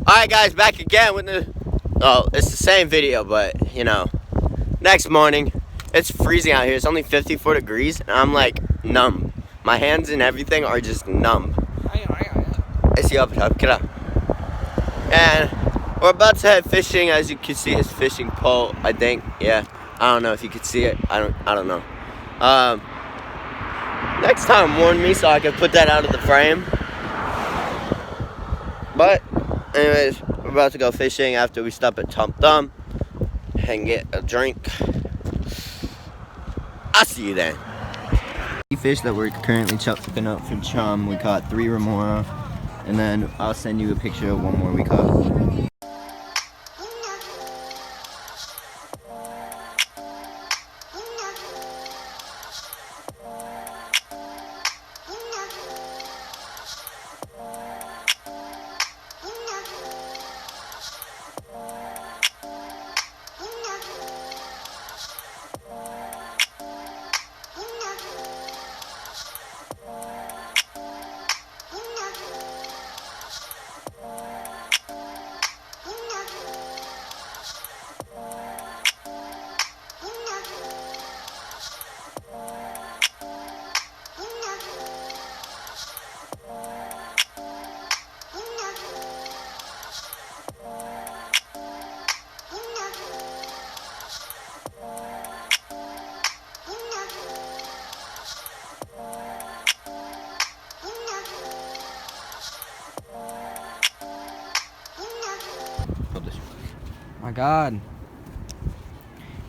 Alright guys, back again with the, oh, it's the same video, but, you know, next morning, it's freezing out here. It's only 54 degrees, and I'm like numb. My hands and everything are just numb. I see up, get up. And we're about to head fishing. As you can see, it's fishing pole, I think. Yeah, I don't know if you could see it. I don't know. Next time, warn me so I can put that out of the frame. But, anyways, we're about to go fishing after we stop at Tum Tum and get a drink. I'll see you then. The fish that we're currently chopping up for chum, we caught 3 remora, and then I'll send you a picture of one more we caught. My God.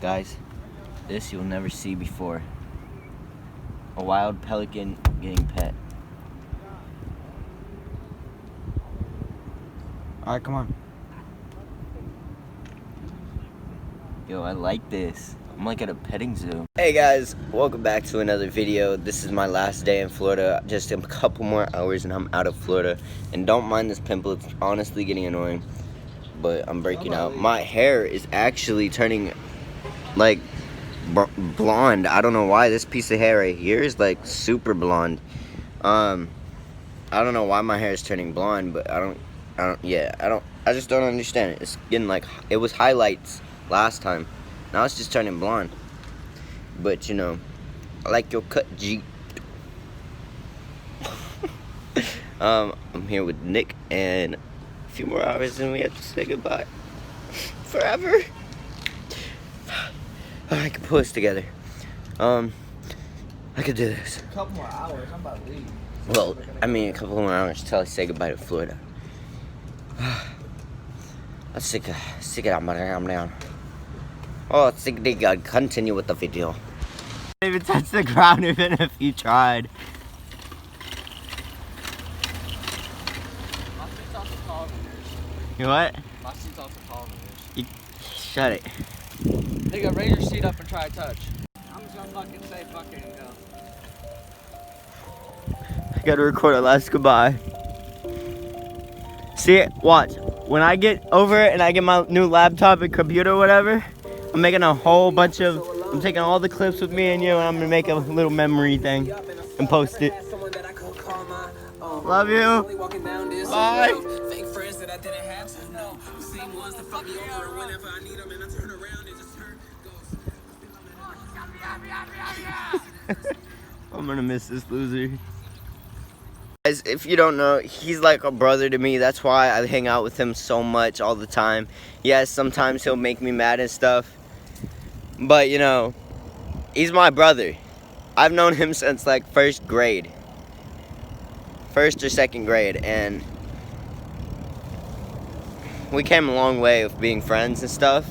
Guys, this you'll never see before. A wild pelican getting pet. Alright, come on. Yo, I like this. I'm like at a petting zoo. Hey guys, welcome back to another video. This is my last day in Florida. Just a couple more hours and I'm out of Florida. And don't mind this pimple, it's honestly getting annoying. But I'm breaking out. My hair is actually turning like blonde. I don't know why. This piece of hair right here is like super blonde. I don't know why my hair is turning blonde, but I just don't understand it. It's getting like, it was highlights last time. Now it's just turning blonde. But you know, I like your cut, G. I'm here with Nick, and a few more hours and we have to say goodbye forever. I can pull this together. I could do this. A couple more hours, I'm about to leave. Well, I mean a couple more hours till I say goodbye to Florida. Let's stick it out, I'm down. Oh, let's continue with the video. Don't even touch the ground even if you tried. You what? My seat's also taller than yours. Shut it. Nigga, raise your seat up and try to touch. I'm just gonna fucking say fucking go. I gotta record our last goodbye. See it? Watch. When I get over it and I get my new laptop and computer or whatever, I'm making a whole bunch of, I'm taking all the clips with me and you, and I'm gonna make a little memory thing and post it. Love you. Bye. I'm gonna miss this loser. Guys, if you don't know, he's like a brother to me. That's why I hang out with him so much all the time. Yes, sometimes he'll make me mad and stuff, but you know, he's my brother. I've known him since like first or second grade, and we came a long way of being friends and stuff.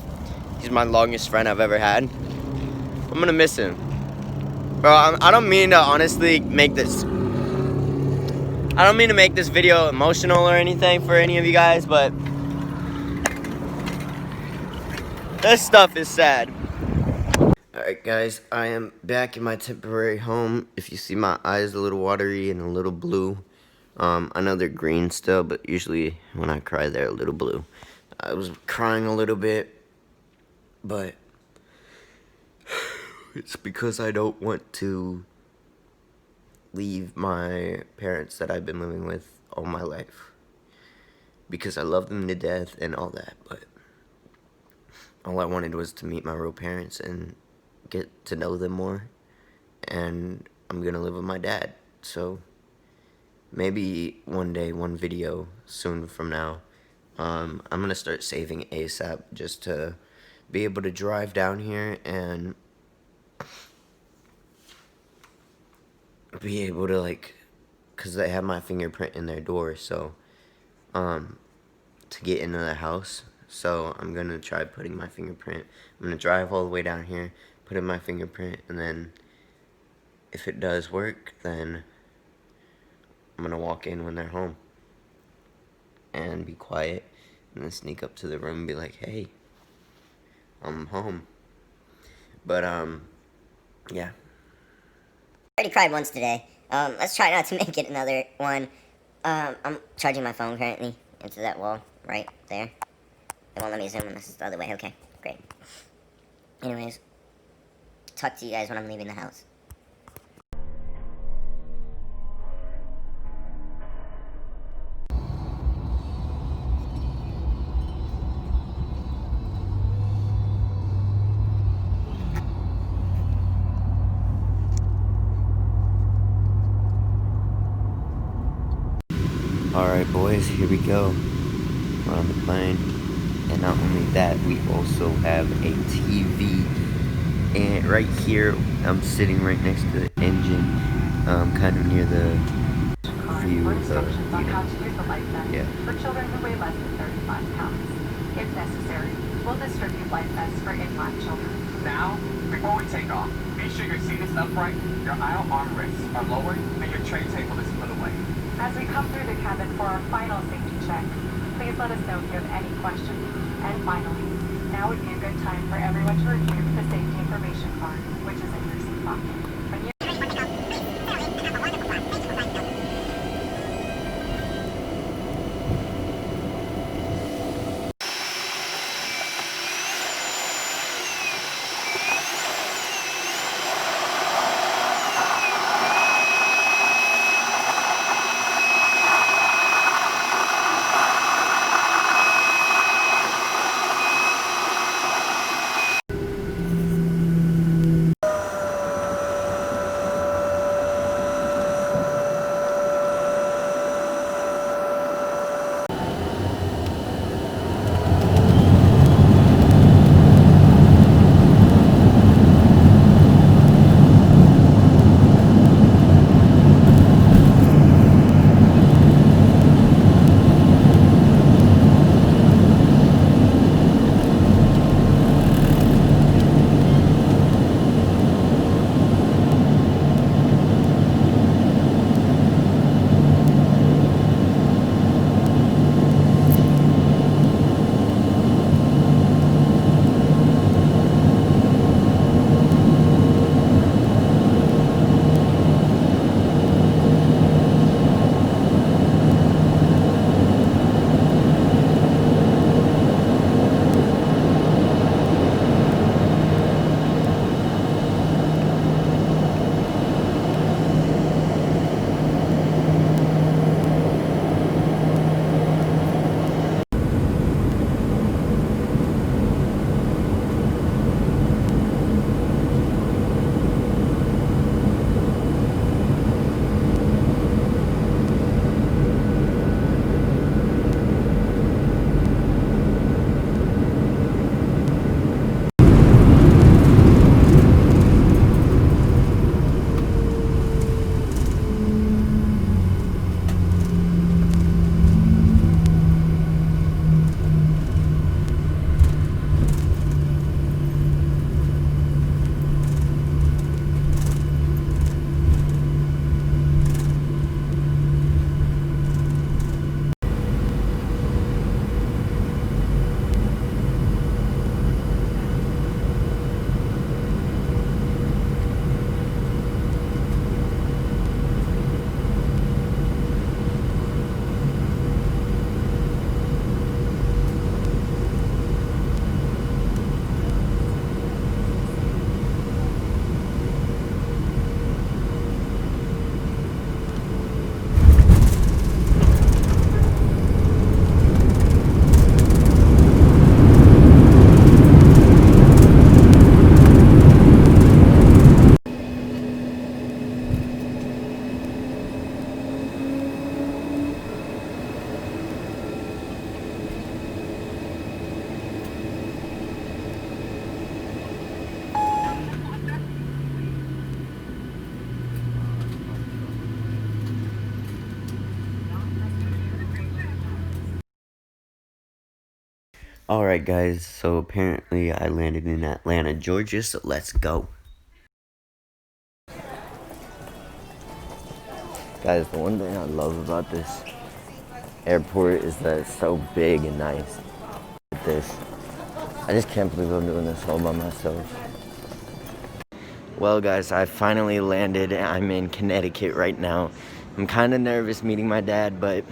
He's my longest friend I've ever had. I'm gonna miss him. Bro, I don't mean to honestly make this, I don't mean to make this video emotional or anything for any of you guys, but this stuff is sad. Alright guys, I am back in my temporary home. If you see my eyes a little watery and a little blue, I know they're green still, but usually when I cry they're a little blue. I was crying a little bit, but it's because I don't want to leave my parents that I've been living with all my life. because I love them to death and all that, but all I wanted was to meet my real parents and get to know them more. And I'm gonna live with my dad, so maybe one day, one video soon from now, I'm gonna start saving ASAP just to be able to drive down here and be able to, like, because they have my fingerprint in their door, so to get into the house. So I'm gonna try putting my fingerprint. I'm gonna drive all the way down here, put in my fingerprint, and then if it does work, then I'm gonna walk in when they're home and be quiet, and then sneak up to the room and be like, hey, I'm home. But yeah. I already cried once today. Let's try not to make it another one. I'm charging my phone currently into that wall right there. It won't let me zoom unless it's the other way. Okay, great. Anyways, talk to you guys when I'm leaving the house. Alright, boys, here we go. We're on the plane. And not only that, we also have a TV. And right here, I'm sitting right next to the engine, kind of near the view of the, yeah. For children who weigh less than 35 pounds. If necessary, we'll distribute life vests for in-line children. Now, before we take off, make sure your seat is upright, your aisle armrests are lowered, and your tray table is put away. As we come through the cabin for our final safety check, please let us know if you have any questions. And finally, now would be a good time for everyone to review the safety information card, which is in your seat pocket. When you Alright guys, so apparently I landed in Atlanta, Georgia, so let's go. Guys, the one thing I love about this airport is that it's so big and nice. I just can't believe I'm doing this all by myself. Well guys, I finally landed. I'm in Connecticut right now. I'm kind of nervous meeting my dad, but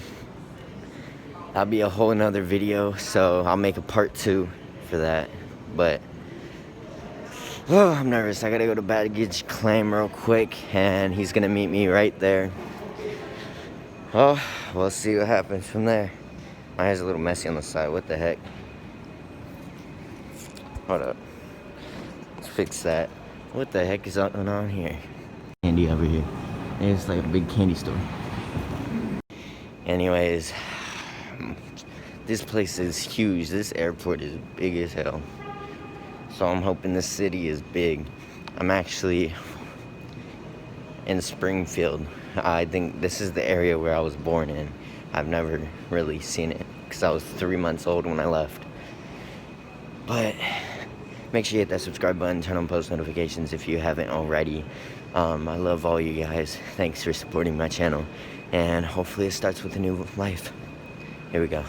that'll be a whole nother video, so I'll make a part 2 for that. But oh, I'm nervous. I gotta go to baggage claim real quick, and he's gonna meet me right there. Oh, we'll see what happens from there. My hair's a little messy on the side. What the heck? Hold up. Let's fix that. What the heck is going on here? Candy over here. It's like a big candy store. Anyways, this place is huge. This airport is big as hell. So I'm hoping this city is big. I'm actually in Springfield. I think this is the area where I was born in. I've never really seen it because I was 3 months old when I left. But make sure you hit that subscribe button, turn on post notifications if you haven't already. I love all you guys. Thanks for supporting my channel. And hopefully it starts with a new life. Here we go.